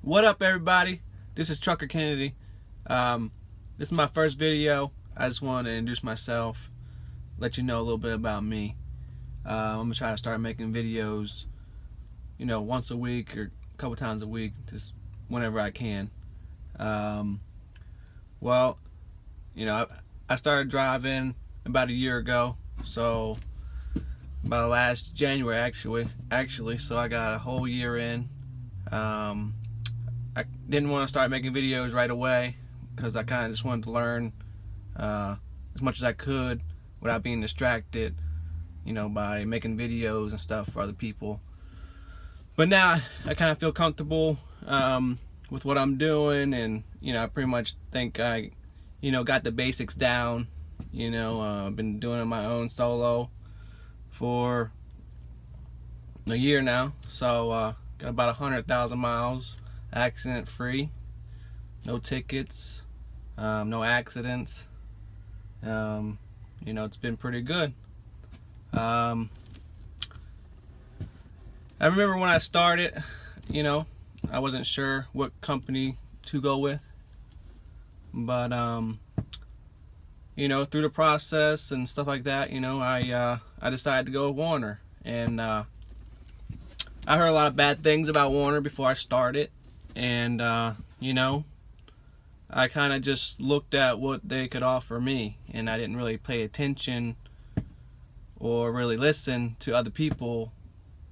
What up, everybody? This is TruckerKennedy. This is my first video. I just wanted to introduce myself, let you know a little bit about me. I'm gonna try to start making videos, once a week or a couple times a week, just whenever I can. Well, I started driving about a year ago, so about last January actually. So I got a whole year in. I didn't want to start making videos right away because I kind of just wanted to learn as much as I could without being distracted, by making videos and stuff for other people. But now I kind of feel comfortable with what I'm doing, and I pretty much think I got the basics down. I've been doing it my own solo for a year now, so got about 100,000 miles accident free, no tickets, no accidents. It's been pretty good. I remember when I started, I wasn't sure what company to go with, but through the process and stuff like that, I decided to go with Werner, and I heard a lot of bad things about Werner before I started, and I kind of just looked at what they could offer me, and I didn't really pay attention or really listen to other people,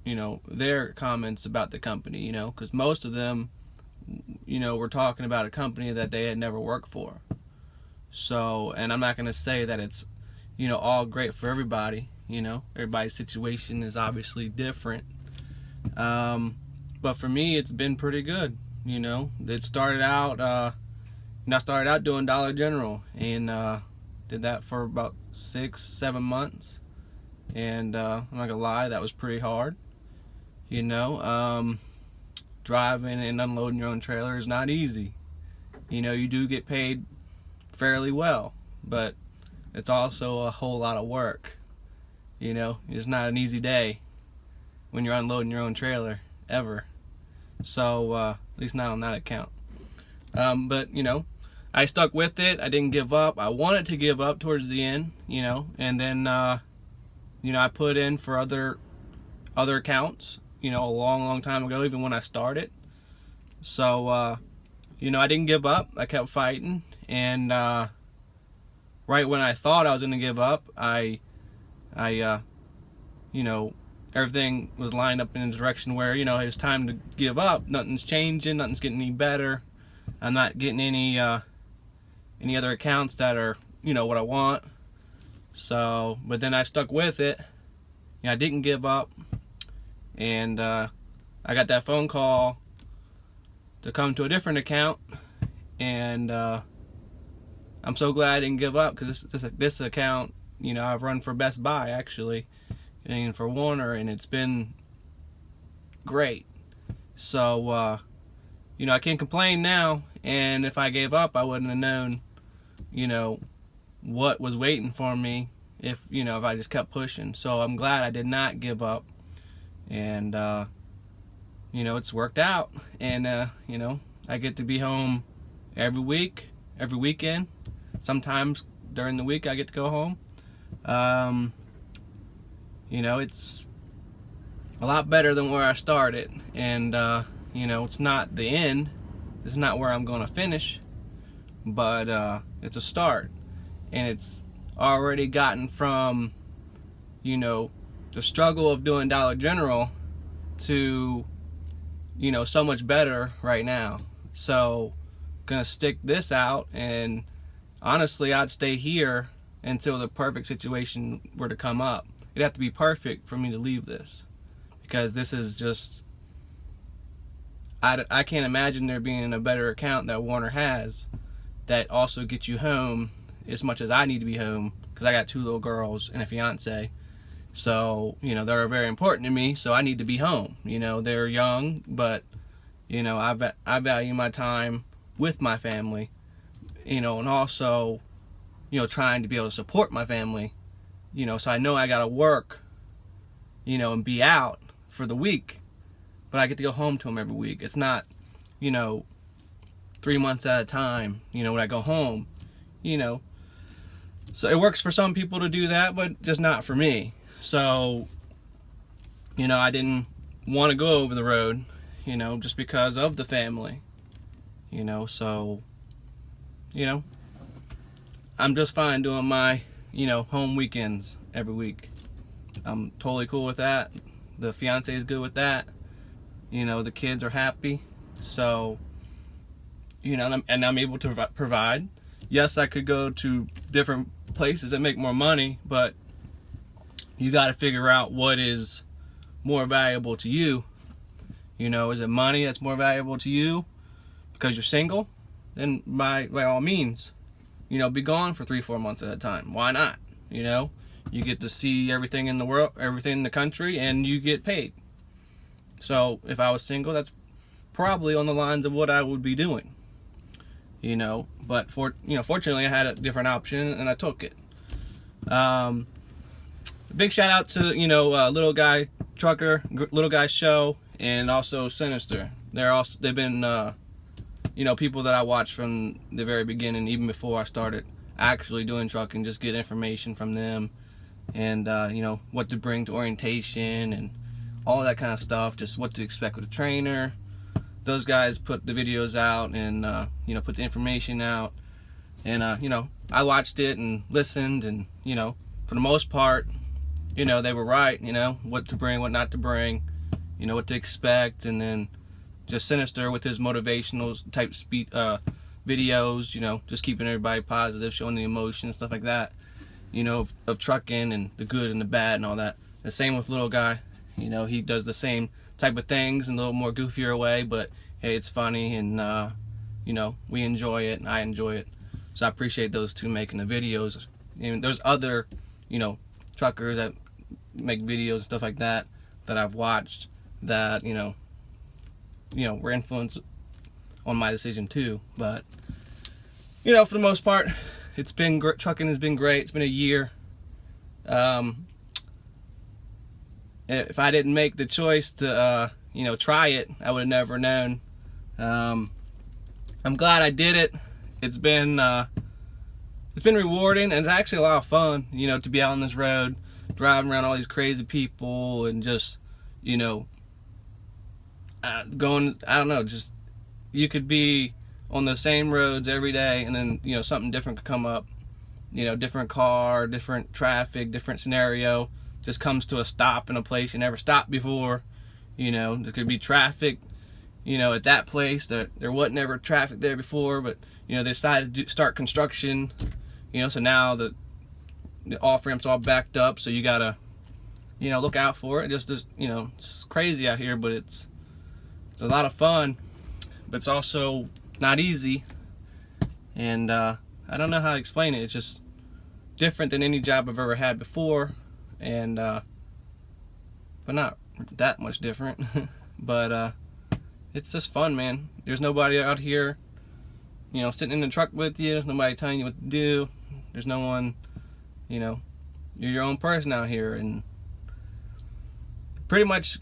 their comments about the company, because most of them, were talking about a company that they had never worked for. So, and I'm not going to say that it's, all great for everybody. Everybody's situation is obviously different. But for me, it's been pretty good. It started out, I started out doing Dollar General, and did that for about 6-7 months. And I'm not gonna lie, that was pretty hard. Driving and unloading your own trailer is not easy. You do get paid fairly well, but it's also a whole lot of work. It's not an easy day when you're unloading your own trailer, ever. So at least not on that account. But I stuck with it. I didn't give up. I wanted to give up towards the end, and then I put in for other accounts, a long time ago, even when I started. So I didn't give up. I kept fighting, and right when I thought I was gonna give up, everything was lined up in a direction where it's time to give up. Nothing's changing. Nothing's getting any better. I'm not getting any other accounts that are what I want. So, but then I stuck with it. I didn't give up, and I got that phone call to come to a different account, and I'm so glad I didn't give up, because this account, I've run for Best Buy actually, and for Werner, and it's been great. So I can't complain now, and if I gave up, I wouldn't have known what was waiting for me if I just kept pushing. So I'm glad I did not give up, and it's worked out, and I get to be home every week, every weekend. Sometimes during the week I get to go home. It's a lot better than where I started, and it's not the end. It's not where I'm gonna finish, but it's a start, and it's already gotten from the struggle of doing Dollar General to so much better right now. So gonna stick this out, and honestly I'd stay here until the perfect situation were to come up. It'd have to be perfect for me to leave this, because this is just, I can't imagine there being a better account that Werner has that also gets you home as much as I need to be home, because I got 2 little girls and a fiance. So they're very important to me, so I need to be home. They're young, but I value my time with my family, and also trying to be able to support my family, so I know I gotta work, and be out for the week, but I get to go home to them every week. It's not, 3 months at a time, when I go home, So it works for some people to do that, but just not for me. So, I didn't want to go over the road, just because of the family, so, I'm just fine doing my, home weekends every week. I'm totally cool with that. The fiance is good with that. The kids are happy. So, and I'm able to provide. Yes, I could go to different places that make more money, but you got to figure out what is more valuable to you. Is it money that's more valuable to you because you're single? Then by all means, be gone for 3-4 months at a time. Why not? You get to see everything in the world, everything in the country, and you get paid. So if I was single, that's probably on the lines of what I would be doing. But fortunately I had a different option and I took it. Big shout out to Lil Guy Lil Guy show, and also Sinister. They've been people that I watched from the very beginning, even before I started actually doing trucking, just get information from them, and what to bring to orientation and all that kind of stuff, just what to expect with a trainer. Those guys put the videos out and put the information out, and I watched it and listened, and for the most part they were right, what to bring, what not to bring, what to expect. And then just Sinister with his motivational type videos, just keeping everybody positive, showing the emotion and stuff like that, of trucking and the good and the bad and all that. The same with Lil Guy. He does the same type of things in a little more goofier way, but hey, it's funny, and we enjoy it and I enjoy it. So I appreciate those two making the videos. And there's other truckers that make videos and stuff like that I've watched that were influenced on my decision too. But for the most part, it's been trucking has been great. It's been a year. If I didn't make the choice to try it, I would have never known. I'm glad I did it. It's been rewarding, and it's actually a lot of fun, to be out on this road, driving around all these crazy people, and just going, I don't know, just you could be on the same roads every day, and then something different could come up, different car, different traffic, different scenario, just comes to a stop in a place you never stopped before. There could be traffic at that place that there wasn't ever traffic there before, but they decided to start construction, so now the off ramps all backed up, so you gotta look out for it. It's crazy out here, but it's a lot of fun, but it's also not easy, and I don't know how to explain it. It's just different than any job I've ever had before, and but not that much different. But it's just fun, man. There's nobody out here sitting in the truck with you. There's nobody telling you what to do. There's no one, you're your own person out here, and pretty much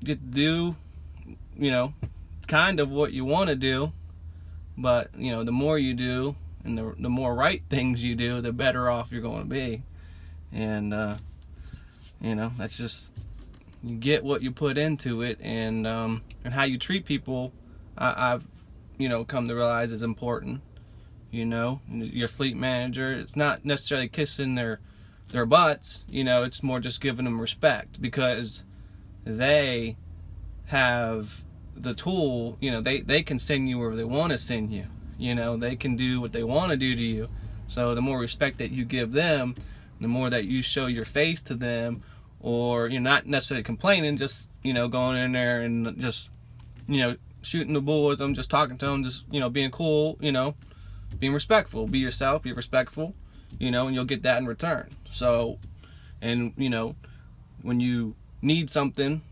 get to do kind of what you want to do. But the more you do and the more right things you do, the better off you're going to be. And that's just, you get what you put into it, and how you treat people. I've come to realize is important. Your fleet manager, it's not necessarily kissing their butts. It's more just giving them respect, because they have the tool. They can send you wherever they want to send you. They can do what they want to do to you. So the more respect that you give them, the more that you show your faith to them, or you're not necessarily complaining, just going in there and just shooting the bull with them, just talking to them, just being cool, being respectful. Be yourself, be respectful, and you'll get that in return. So, and when you need something,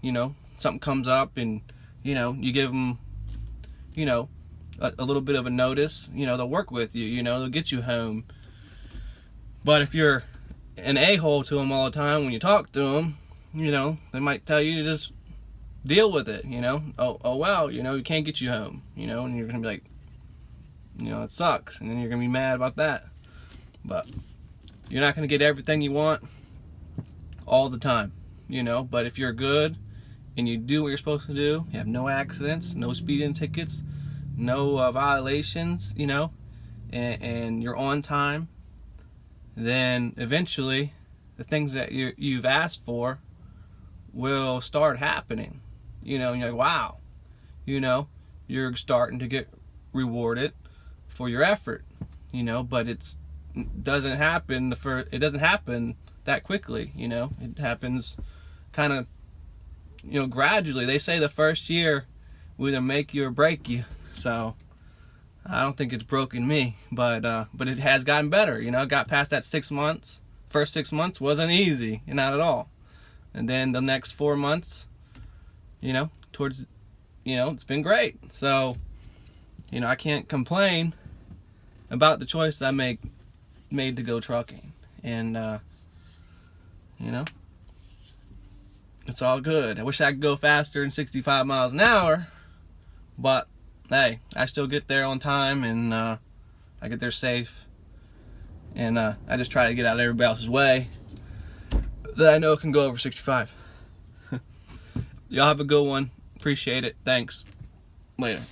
something comes up, and you give them a little bit of a notice, they'll work with you, they'll get you home. But if you're an a-hole to them all the time when you talk to them, they might tell you to just deal with it, you know. Oh well, you know, we can't get you home, you know, and you're gonna be like, you know, it sucks, and then you're gonna be mad about that. But you're not gonna get everything you want all the time, you know. But if you're good and you do what you're supposed to do, you have no accidents, no speeding tickets, no violations, you know, and you're on time, then eventually the things that you've asked for will start happening, you know, and you're like, wow, you know, you're starting to get rewarded for your effort, you know. But it doesn't happen that quickly, you know. It happens kind of, you know, gradually. They say the first year will either make you or break you. So I don't think it's broken me, but it has gotten better, you know. Got past that 6 months. First 6 months wasn't easy, not at all. And then the next 4 months, you know, towards, you know, it's been great. So, you know, I can't complain about the choice I made to go trucking. And, you know, it's all good. I wish I could go faster than 65 miles an hour, but hey, I still get there on time, and I get there safe. And I just try to get out of everybody else's way that I know can go over 65. Y'all have a good one. Appreciate it. Thanks. Later.